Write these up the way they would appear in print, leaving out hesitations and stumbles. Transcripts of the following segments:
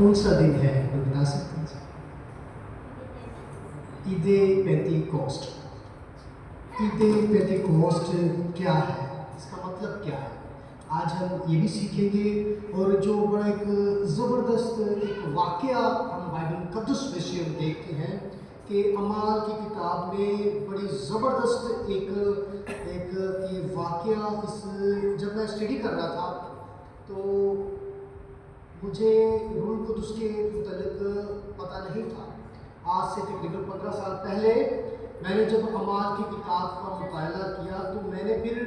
कौन सा दिन है कोई बता सकते हैं? ईद पेंतीकोस्ट। ईद पेंतीकोस्ट क्या है, इसका मतलब क्या है, आज हम ये भी सीखेंगे। और जो बड़ा एक ज़बरदस्त एक वाक़या हम बाइबल मुक़द्दस में से हम देखते हैं कि अमाल की किताब में बड़ी ज़बरदस्त एक ये वाक़या इस जब मैं स्टडी कर रहा था तो मुझे रूह कुदस के मुतल्लिक़ पता नहीं था। आज से तकरीबन 15 साल पहले मैंने जब अमाल की किताब का मुताला किया तो मैंने फिर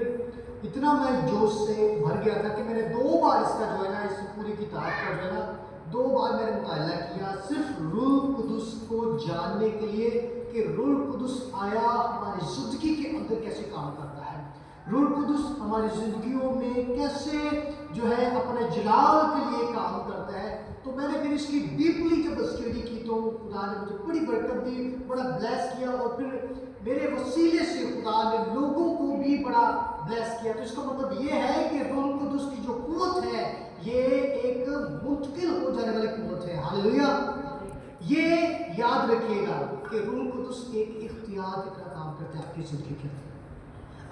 इतना मैं जोश से भर गया था कि मैंने 2 बार इसका जो है ना, इस पूरी किताब का जो है ना 2 बार मैंने मुताला किया, सिर्फ रूह कुदस को जानने के लिए कि रूह कुदस आया हमारी ज़िंदगी के अंदर कैसे काम करता है, रूह कुदस हमारी ज़िंदगियों में कैसे जो है अपने जलाल के लिए काम करता है। तो मैंने फिर इसकी डीपली जब स्टडी की तो खुदा ने मुझे बड़ी बरकत दी, बड़ा ब्लेस किया, और फिर मेरे वसीले से खुदा ने लोगों को भी बड़ा ब्लेस किया। तो इसका मतलब ये है कि रूह कुदस की जो कुव्वत है ये एक मुंतकिल हो जाने वाली कुव्वत है। हालेलुया। ये याद रखिएगा कि रूह कुदस एक इख्तियार की तरह काम करता है आपकी ज़िंदगी के अंदर।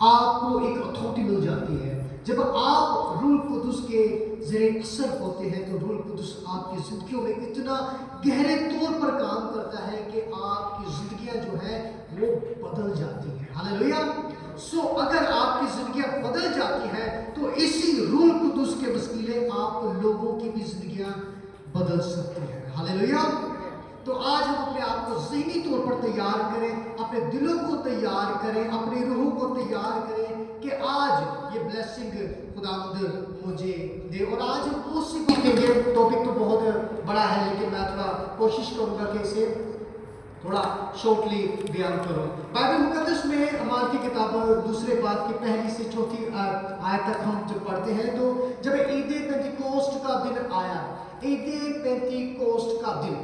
आपको एक अथॉरिटी मिल जाती है जब आप रूह कुदस के ज़रिए असर होते हैं, तो रूह कुदस आपकी ज़िंदगियों में इतना गहरे तौर पर काम करता है कि आपकी ज़िंदगियां जो है वो बदल जाती हैं। हालेलुया। सो अगर आपकी ज़िंदगियां बदल जाती हैं तो इसी रूह कुदस के वसीले आप लोगों की भी ज़िंदगियां बदल सकती हैं। हालेलुया। तो आज हम अपने आप को ज़हनी तौर पर तैयार करें, अपने दिलों को तैयार करें, अपनी रूह को तैयार करें कि आज ये ब्लेसिंग खुदावंद मुझे दे। और आज हम उससे पढ़ेंगे। टॉपिक तो बहुत बड़ा है लेकिन मैं थोड़ा कोशिश करूंगा कि इसे थोड़ा शॉर्टली बयान करूं। बाइबल मुक़द्दस में अमाल की किताब दूसरे बाब की 1 से 4 आयत तक हम जब पढ़ते हैं तो जब ईद पेंतीकोस्ट का दिन आया, ईद पेंतीकोस्ट का दिन,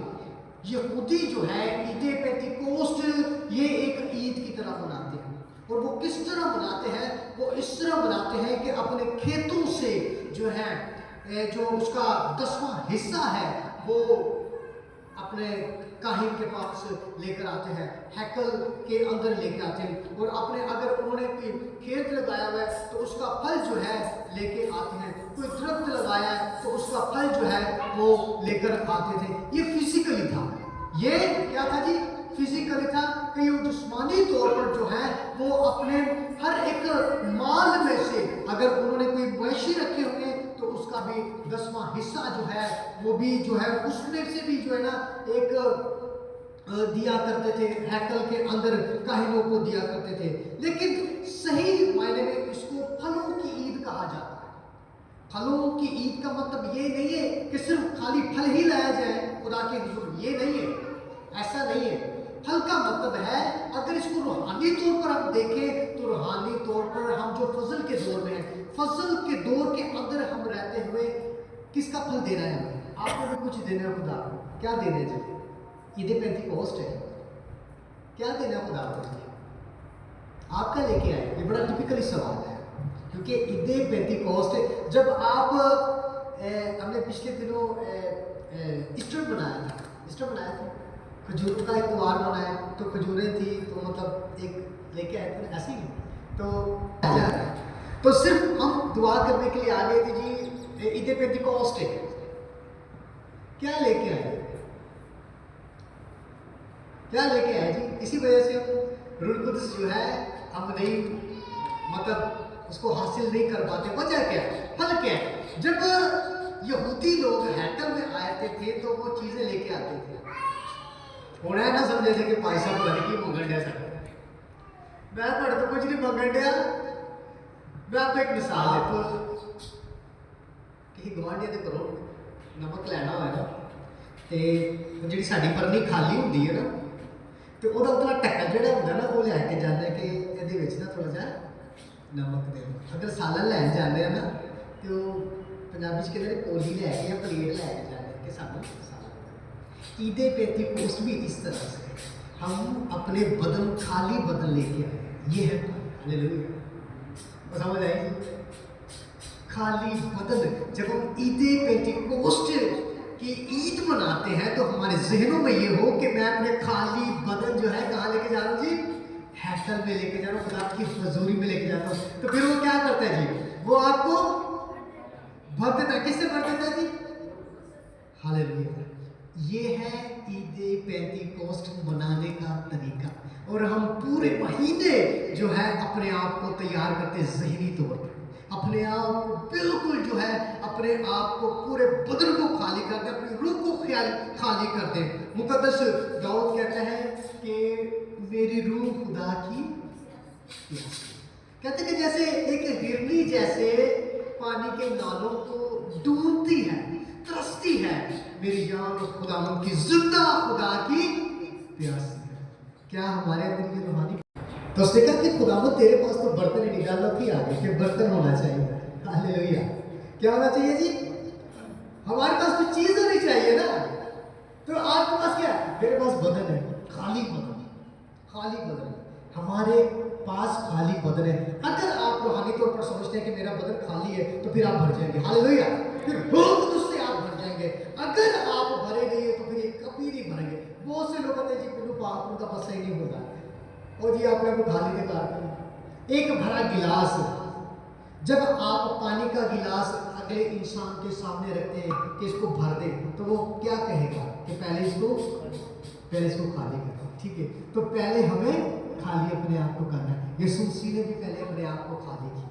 यहूदी जो है ईद पेंतीकोस्ट ये एक ईद की तरह मनाते हैं। और वो किस तरह मनाते हैं? वो इस तरह मनाते हैं कि अपने खेतों से जो है जो उसका 10वां हिस्सा है वो अपने काहिन के पास लेकर आते हैं, हैकल के अंदर लेकर आते हैं, और अपने अगर उन्होंने कोई खेत लगाया हुआ है तो उसका फल जो है लेके आते हैं, कोई दरख्त लगाया है तो उसका फल जो है वो लेकर आते थे। ये फिजिकली था। ये क्या था जी? फिजिकली था कि ये जिस्मानी तौर पर जो है वो अपने हर एक माल में से अगर उन्होंने कोई मवेशी रखे होंगे तो उसका भी 10वां हिस्सा जो है वो भी जो है उसमें से भी जो है ना एक दिया करते थे, हैकल के अंदर काहिनों को दिया करते थे। लेकिन सही मायने में इसको फलों की ईद कहा जाता है। फलों की ईद का मतलब ये नहीं है कि सिर्फ खाली फल ही लाया जाए खुदा के हुजूर, ये नहीं है, ऐसा नहीं है। फल का मतलब है, अगर इसको रूहानी तौर पर हम देखें तो रूहानी तौर पर हम जो फजल के दौर में हैं, फजल के दौर के अंदर हम रहते हुए किसका फल देना है? आपको भी कुछ देना है खुदा को। क्या देना है जी? ईद पेंतीकोस्ट है, क्या देना है खुदा को? आपका लेके आए, ये बड़ा टिपिकली सवाल है क्योंकि ईद पेंतीकोस्ट जब आप हमने पिछले दिनों ईस्टर बनाया था, खजूरों का एक त्यौहार बनाया, तो खजूरें थी तो मतलब एक लेके आए थे ऐसे ही तो जा रहा है। तो सिर्फ हम दुआ करने के लिए आ गए थे जी, ईद पेंतीकोस्ट है, क्या लेके आए? क्या लेके आए जी? इसी वजह से हम रूह कुदस जो है हम नहीं मतलब उसको हासिल नहीं कर पाते। वजह क्या है? फल क्या है? जब यहूदी लोग हैकल में आते थे तो वो चीज़ें लेके आते थे, होना है ना समझे थे कि भाई साहब घर की मंगन डे सर मैं पढ़ तो कुछ नहीं मंगन डे। मैं आपको एक मिसाल देता हूँ, किसी गवांढिया के घरों नमक लैना होए ना तो जी साड़ी परनी खाली होंगी है ना, तो वह उतना ढक्कन जोड़ा होंगे ना वो लैके जाने कि ये ना थोड़ा जा नमक दे दो। अगर सालन लैन जाने ना तो पंजाबी कहते कोली लैके या प्लेट लैके जाने कि सानू ईद पेंतीकोस्ट भी इस तरह से हम अपने बदन खाली बदन लेके आए, ये है हालेलुया। समझ आई? खाली बदन जब हम ईद पेंतीकोस्ट की کہ عید مناتے ہیں تو ہمارے ذہنوں میں یہ ہو کہ میں اپنے خالی بدن جو ہے کہاں لے کے جا رہا ہوں جی؟ ہیکل میں لے کے جا رہا ہوں، خدا کی حضوری میں لے کے جاتا ہوں. تو پھر وہ کیا کرتا ہے جی؟ وہ آپ کو بھر دیتا ہے. کس سے بھر دیتا ہے جی؟ ہاللیلویا. یہ ہے عید پینتیکوسٹ منانے کا طریقہ. اور ہم پورے مہینے جو ہے اپنے آپ کو تیار کرتے ذہنی طور پر، اپنے آپ کو بالکل جو ہے اپنے آپ کو پورے بدن کو خالی کرتے، اپنی روح کو خالی کرتے. مقدس داؤد کہتا ہے کہ میری روح خدا کی پیاسی. کہتے کہ جیسے ایک ہرنی جیسے پانی کے نالوں کو ڈھونڈتی ہے، ترستی ہے، میری جان خداوند کی زندہ خدا کی پیاسی ہے. کیا ہمارے اندر یہ روحانی تو اس نے کہا کہ خداوند تیرے پاس تو برتن ہی نکالنا تھی آگے کہ برتن ہونا چاہیے. ہاللیلویا. کیا ہونا چاہیے جی؟ ہمارے پاس کچھ چیز ہونی چاہیے نا. تو آپ کے پاس کیا ہے؟ میرے پاس بدن ہے، خالی بدن، خالی بدن. ہمارے پاس خالی بدن ہے. اگر آپ روحانی طور پر سمجھتے ہیں کہ میرا بدن خالی ہے تو پھر آپ بھر جائیں گے. ہاللیلویا. پھر روح القدس سے آپ بھر جائیں گے. اگر آپ بھرے نہیں ہیں تو پھر یہ کبھی نہیں بھریں گے. بہت سے لوگ کہتے ہیں جی میرے پاک کا مسئلہ ہی نہیں ہوتا. اور جی آپ نے کو خالی دکھا کریں. ایک بھرا گلاس، جب آپ پانی کا گلاس اگلے انسان کے سامنے رکھتے ہیں کہ اس کو بھر دیں تو وہ کیا کہے گا کہ پہلے اس کو خالی کرو. ٹھیک ہے. تو پہلے ہمیں خالی اپنے آپ کو کرنا ہے. یسوع مسیح نے بھی پہلے اپنے آپ کو خالی کیا.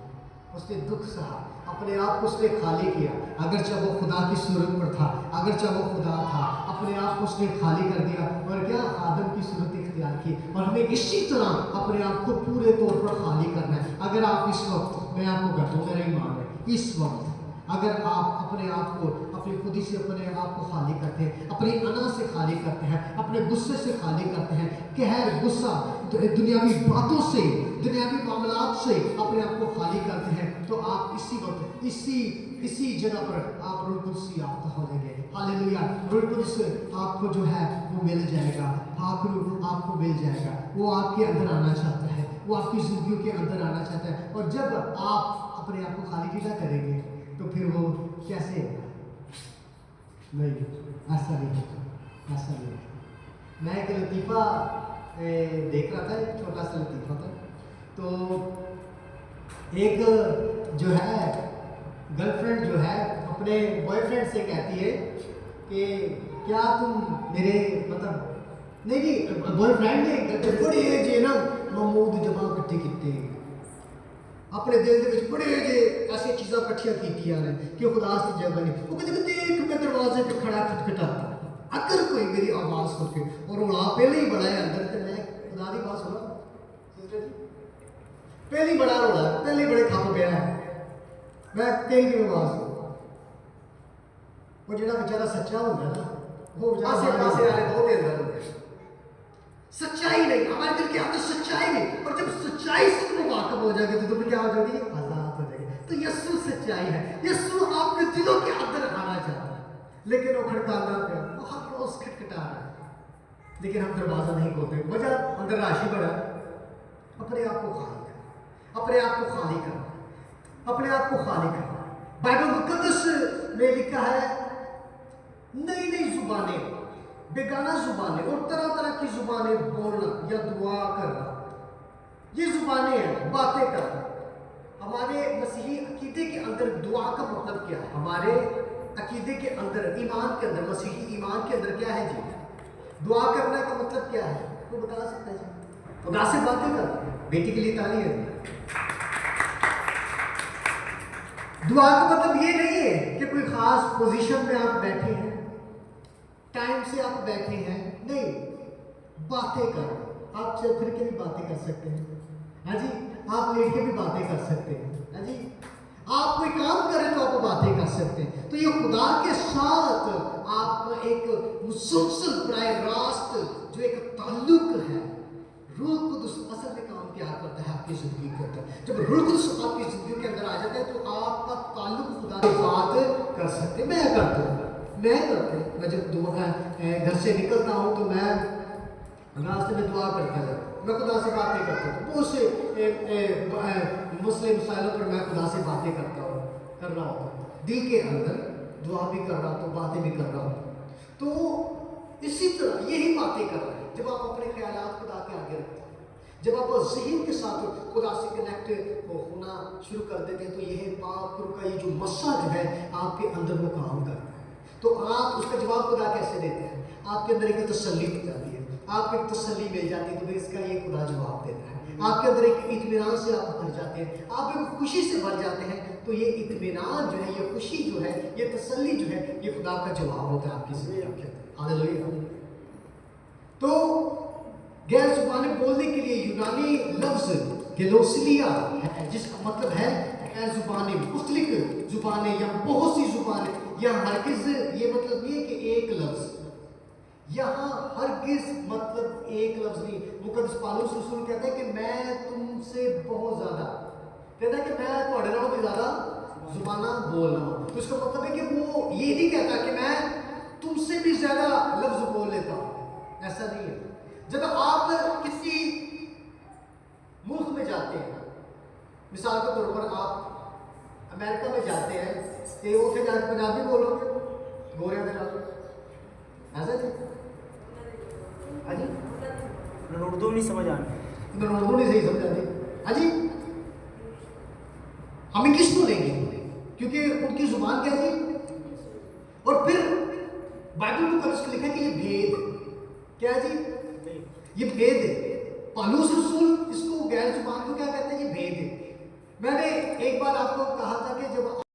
اس نے دکھ سہا، اپنے آپ کو اس نے خالی کیا. اگرچہ وہ خدا کی صورت پر تھا، اگرچہ وہ خدا تھا، اپنے آپ کو اس نے خالی کر دیا اور کیا آدم کی صورت اختیار کی. اور ہمیں اسی طرح اپنے آپ کو پورے طور پر خالی کرنا ہے. اگر آپ اس وقت، میں آپ کو کہتا ہوں میرا ایمان ہے، اس وقت اگر آپ اپنے آپ کو اپنی خودی سے اپنے آپ کو خالی کرتے ہیں، اپنی انا سے خالی کرتے ہیں، اپنے غصے سے خالی کرتے ہیں، قہر، غصہ، دنیاوی باتوں سے، دنیاوی معاملات سے اپنے آپ کو خالی کرتے ہیں، تو آپ اسی وقت اسی جگہ پر آپ روح القدس یافتہ ہو جائیں گے. ہاللیلویا. روح القدس آپ کو جو ہے وہ مل جائے گا. پاک روح آپ کو مل جائے گا. وہ آپ کے اندر آنا چاہتا ہے، وہ آپ کی زندگیوں کے اندر آنا چاہتا ہے. اور جب آپ اپنے آپ کو خالی نہ کریں گے تو پھر وہ کیسے ہوگا؟ نہیں، ایسا نہیں ہوگا، ایسا نہیں ہوگا. میں ایک لطیفہ دیکھ رہا تھا، ایک چھوٹا سا لطیفہ تھا. تو ایک جو ہے گرل فرینڈ جو ہے اپنے بوائے فرینڈ سے کہتی ہے کہ کیا تم میرے مطلب نہیں بوائے فرینڈ نے بڑے جے نا محمود جمع کٹھے کیتے اپنے دل دے وچ بڑے جے ایسی چیزاں کٹھیاں کیتیاں نے کہ خدا سے جگہ نہیں. وہ کہتے دیکھ میں دروازے پہ کھڑا کھٹکھٹاتا، اگر کوئی میری آواز سن کے اور رولا پہلے ہی بڑا ہے اندر تو میں خدا کی بات سنا پہلی بڑا رولا، پہلے بڑے کھپ پیا ہے، میں تیری کی آواز سنا. وہ جڑا بیچارہ سچا ہوتا ہے نا وہ آسے پاسے والے بہت اندر ہوتے ہیں. سچائی نہیں، ہمارے دل کے اندر سچائی نہیں. اور جب سچائی سے تم واقف ہو جائے گے تو تم کیا ہو جائے گی؟ آزاد ہو جائے گی. تو یسوع سچائی ہے. یسوع آپ کے دلوں کے اندر آنا چاہتا ہے، لیکن وہ کھڑکانا پہ وہ ہر روز کھٹکھٹا رہا ہے، لیکن ہم دروازہ نہیں کھولتے. وجہ اندر راشی بڑا. اپنے آپ کو خالی کرنا، اپنے آپ کو خالی کرنا، اپنے آپ کو خالی کرنا. بائبل مقدس میں لکھا ہے نئی نئی زبانیں، بیگانہ زبانیں اور طرح طرح کی زبانیں بولنا یا دعا کرنا، یہ زبانیں ہیں، باتیں کرنا. ہمارے مسیحی عقیدے کے اندر دعا کا مطلب کیا ہے؟ ہمارے عقیدے کے اندر، ایمان کے اندر، مسیحی ایمان کے اندر کیا ہے جی؟ دعا کرنے کا مطلب کیا ہے؟ کوئی بتا سکتا ہے جی؟ خدا سے باتیں کرنا. بیٹی کے لیے تالی ہے. دعا کا مطلب یہ نہیں ہے کہ کوئی خاص پوزیشن میں آپ بیٹھے ہیں، ٹائم سے آپ بیٹھے ہیں، نہیں. باتیں کرنا. آپ چل پھر کے بھی باتیں کر سکتے ہیں، ہاں جی. آپ لیٹ کے بھی باتیں کر سکتے ہیں، ہاں جی. آپ کوئی کام کریں تو آپ باتیں کر سکتے ہیں. تو یہ خدا کے ساتھ آپ کا ایک مسلسل براہ راست جو ایک تعلق ہے. روح القدس اصل میں کام کیا کرتا ہے آپ کی زندگی کے اندر؟ جب روح القدس آپ کی زندگی کے اندر آ جاتا ہے تو آپ کا تعلق خدا کے ساتھ کر سکتے. میں کرتا ہوں، میں جب گھر سے نکلتا ہوں تو میں راستے میں دعا کرتا ہوں، میں خدا سے باتیں کرتا ہوں. بہت سے مسئلے مسائلوں پر میں خدا سے باتیں کر رہا ہوتا ہوں. دل کے اندر دعا بھی کر رہا ہوں، باتیں بھی کر رہا ہوں. इसी तरह यही बातें कर रहे हैं। जब आप अपने ख्यालात खुदा के आगे रखते हैं, जब आप ज़हन के साथ खुदा से कनेक्ट होना शुरू कर देते हैं, तो यह पाक रूह का ये जो मस्सा जो है आपके अंदर वो काम करता है। तो आप उसका जवाब खुदा कैसे देते हैं? आपके अंदर एक तसल्ली हो जाती है, आपको एक तसल्ली मिल जाती है, तो फिर इसका ये खुदा जवाब देता है। आपके अंदर एक इत्मीनान से आप भर जाते हैं, आप एक खुशी से भर जाते हैं, तो ये इत्मीनान जो है, ये खुशी जो है, ये तसल्ली जो है, ये खुदा का जवाब होता है आपकी ज़िंदगी के अंदर। हालेलुया। तो गैर जुबानी बोलने के लिए यूनानी लफ्ज़ गेलोसिलिया है, जिसका मतलब है गैर जुबानी, मुख्तलिफ जुबानें या बहुत सी जुबानें। यहाँ हरगिज़ ये मतलब नहीं है कि एक लफ्ज़, यहाँ हरगिज़ मतलब एक लफ्ज़ नहीं। मुकद्दस पौलुस रसूल कहता है कि मैं तुमसे बहुत ज़्यादा, कहता है कि मैं तुम्हारे नालों भी ज़्यादा जुबाना बोल रहा हूँ। तो इसका मतलब है कि वो ये नहीं कहता कि मैं तुमसे भी ज़्यादा लफ्ज़ बोल लेता हूँ, ऐसा नहीं है। जब आप किसी मुल्क में जाते हैं, मिसाल के तौर पर आप अमेरिका में जाते हैं, तो वो फिर पंजाबी बोलोगे गोरिया के नाल, ऐसा जी? हाँ जी, उर्दू नहीं समझ आनी, उर्दू नहीं सही समझ आती। हाँ जी, हम इंग्लिश बोलेंगे क्योंकि उनकी जुबान क्या थी। और फिर बाइबल में लिखा कि ये भेद क्या है जी, ये भेद है। पौलुस रसूल इसको गैर जुबान को क्या कहते हैं, ये भेद है। मैंने एक बार आपको कहा था कि जब